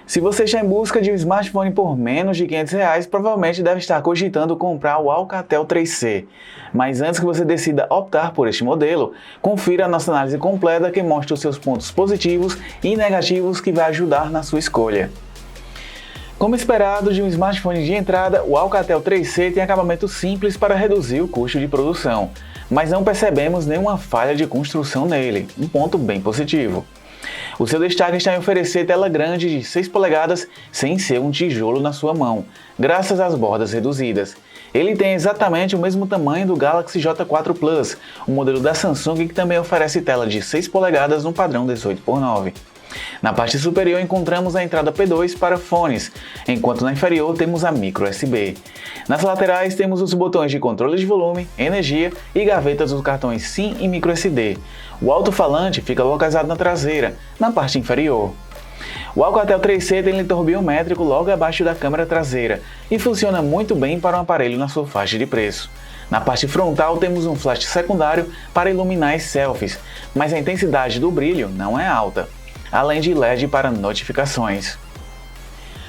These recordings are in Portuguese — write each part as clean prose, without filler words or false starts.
Se você está em busca de um smartphone por menos de R$ 500, provavelmente deve estar cogitando comprar o Alcatel 3C. Mas antes que você decida optar por este modelo, confira a nossa análise completa que mostra os seus pontos positivos e negativos que vai ajudar na sua escolha. Como esperado de um smartphone de entrada, o Alcatel 3C tem acabamento simples para reduzir o custo de produção, mas não percebemos nenhuma falha de construção nele, um ponto bem positivo. O seu destaque está em oferecer tela grande de 6 polegadas sem ser um tijolo na sua mão, graças às bordas reduzidas. Ele tem exatamente o mesmo tamanho do Galaxy J4 Plus, o modelo da Samsung que também oferece tela de 6 polegadas no padrão 18:9. Na parte superior encontramos a entrada P2 para fones, enquanto na inferior temos a micro USB. Nas laterais temos os botões de controle de volume, energia e gavetas dos cartões SIM e micro SD. O alto-falante fica localizado na traseira, na parte inferior. O Alcatel 3C tem leitor biométrico logo abaixo da câmera traseira e funciona muito bem para um aparelho na sua faixa de preço. Na parte frontal temos um flash secundário para iluminar as selfies, mas a intensidade do brilho não é alta, além de LED para notificações.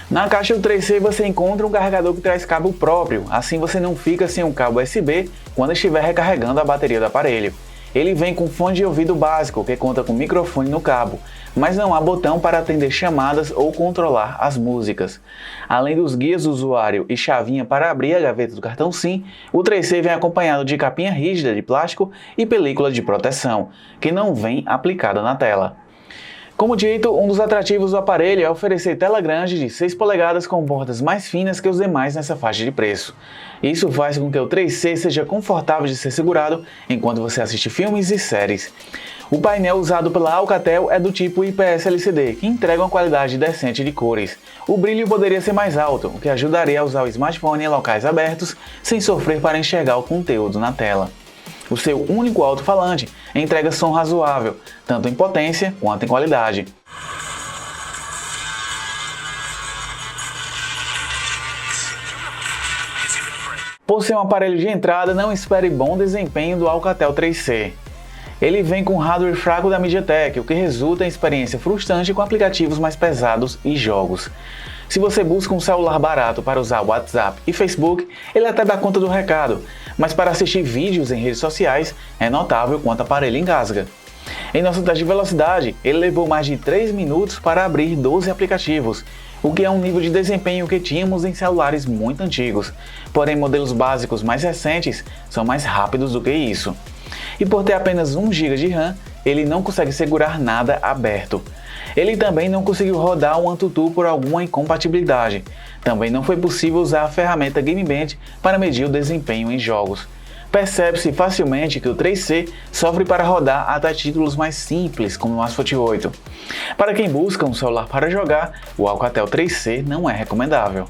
Na caixa do 3C você encontra um carregador que traz cabo próprio, assim você não fica sem um cabo USB quando estiver recarregando a bateria do aparelho. Ele vem com fone de ouvido básico que conta com microfone no cabo, mas não há botão para atender chamadas ou controlar as músicas. Além dos guias do usuário e chavinha para abrir a gaveta do cartão SIM, o 3C vem acompanhado de capinha rígida de plástico e película de proteção, que não vem aplicada na tela. Como dito, um dos atrativos do aparelho é oferecer tela grande de 6 polegadas com bordas mais finas que os demais nessa faixa de preço. Isso faz com que o 3C seja confortável de ser segurado enquanto você assiste filmes e séries. O painel usado pela Alcatel é do tipo IPS LCD, que entrega uma qualidade decente de cores. O brilho poderia ser mais alto, o que ajudaria a usar o smartphone em locais abertos sem sofrer para enxergar o conteúdo na tela. O seu único alto-falante entrega som razoável, tanto em potência quanto em qualidade. Por ser um aparelho de entrada, não espere bom desempenho do Alcatel 3C. Ele vem com hardware fraco da MediaTek, o que resulta em experiência frustrante com aplicativos mais pesados e jogos. Se você busca um celular barato para usar WhatsApp e Facebook, ele até dá conta do recado, mas para assistir vídeos em redes sociais é notável quanto o aparelho engasga. Em nosso teste de velocidade, ele levou mais de 3 minutos para abrir 12 aplicativos, o que é um nível de desempenho que tínhamos em celulares muito antigos, porém modelos básicos mais recentes são mais rápidos do que isso. E por ter apenas 1 GB de RAM, ele não consegue segurar nada aberto. Ele também não conseguiu rodar o AnTuTu por alguma incompatibilidade. Também não foi possível usar a ferramenta GameBench para medir o desempenho em jogos. Percebe-se facilmente que o 3C sofre para rodar até títulos mais simples, como o Asphalt 8. Para quem busca um celular para jogar, o Alcatel 3C não é recomendável.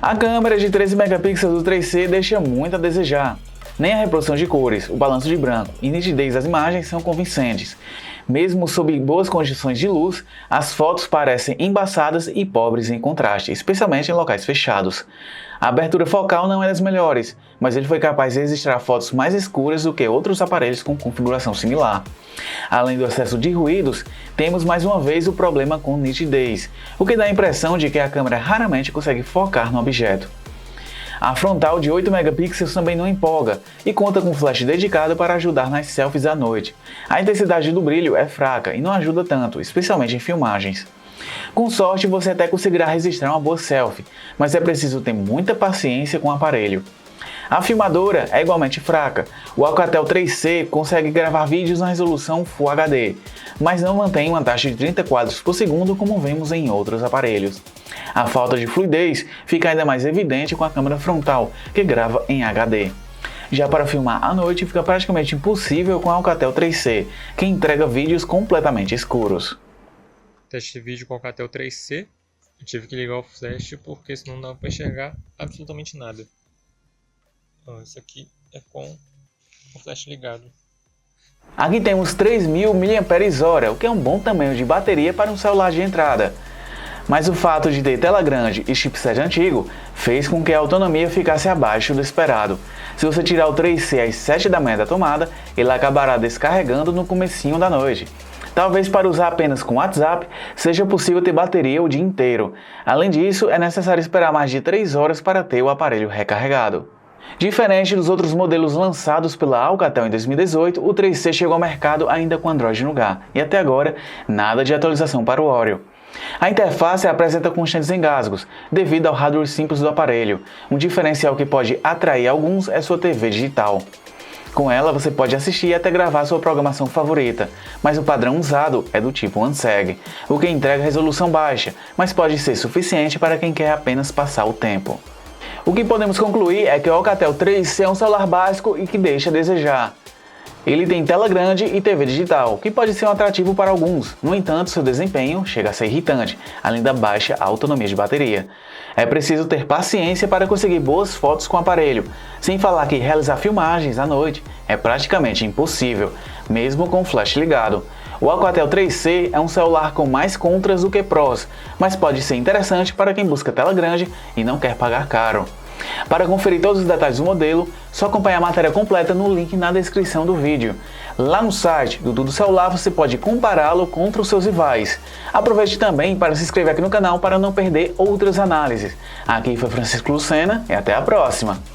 A câmera de 13 megapixels do 3C deixa muito a desejar. Nem a reprodução de cores, o balanço de branco e nitidez das imagens são convincentes. Mesmo sob boas condições de luz, as fotos parecem embaçadas e pobres em contraste, especialmente em locais fechados. A abertura focal não é das melhores, mas ele foi capaz de registrar fotos mais escuras do que outros aparelhos com configuração similar. Além do excesso de ruídos, temos mais uma vez o problema com nitidez, o que dá a impressão de que a câmera raramente consegue focar no objeto. A frontal de 8 megapixels também não empolga e conta com flash dedicado para ajudar nas selfies à noite. A intensidade do brilho é fraca e não ajuda tanto, especialmente em filmagens. Com sorte você até conseguirá registrar uma boa selfie, mas é preciso ter muita paciência com o aparelho. A filmadora é igualmente fraca. O Alcatel 3C consegue gravar vídeos na resolução Full HD, mas não mantém uma taxa de 30 quadros por segundo como vemos em outros aparelhos. A falta de fluidez fica ainda mais evidente com a câmera frontal, que grava em HD. Já para filmar à noite fica praticamente impossível com o Alcatel 3C, que entrega vídeos completamente escuros. Teste de vídeo com o Alcatel 3C, eu tive que ligar o flash porque senão não dava para enxergar absolutamente nada. Então, esse aqui é com o flash ligado. Aqui temos 3000 mAh, o que é um bom tamanho de bateria para um celular de entrada. Mas o fato de ter tela grande e chipset antigo fez com que a autonomia ficasse abaixo do esperado. Se você tirar o 3C às 7 da manhã da tomada, ele acabará descarregando no comecinho da noite. Talvez para usar apenas com WhatsApp, seja possível ter bateria o dia inteiro. Além disso, é necessário esperar mais de 3 horas para ter o aparelho recarregado. Diferente dos outros modelos lançados pela Alcatel em 2018, o 3C chegou ao mercado ainda com Android Nougat, e até agora, nada de atualização para o Oreo. A interface apresenta constantes engasgos, devido ao hardware simples do aparelho. Um diferencial que pode atrair alguns é sua TV digital. Com ela, você pode assistir e até gravar sua programação favorita, mas o padrão usado é do tipo OneSeg, o que entrega resolução baixa, mas pode ser suficiente para quem quer apenas passar o tempo. O que podemos concluir é que o Alcatel 3C é um celular básico e que deixa a desejar. Ele tem tela grande e TV digital, que pode ser um atrativo para alguns, no entanto, seu desempenho chega a ser irritante, além da baixa autonomia de bateria. É preciso ter paciência para conseguir boas fotos com o aparelho, sem falar que realizar filmagens à noite é praticamente impossível, mesmo com o flash ligado. O Alcatel 3C é um celular com mais contras do que prós, mas pode ser interessante para quem busca tela grande e não quer pagar caro. Para conferir todos os detalhes do modelo, só acompanhar a matéria completa no link na descrição do vídeo. Lá no site do Tudo Celular você pode compará-lo contra os seus rivais. Aproveite também para se inscrever aqui no canal para não perder outras análises. Aqui foi Francisco Lucena e até a próxima!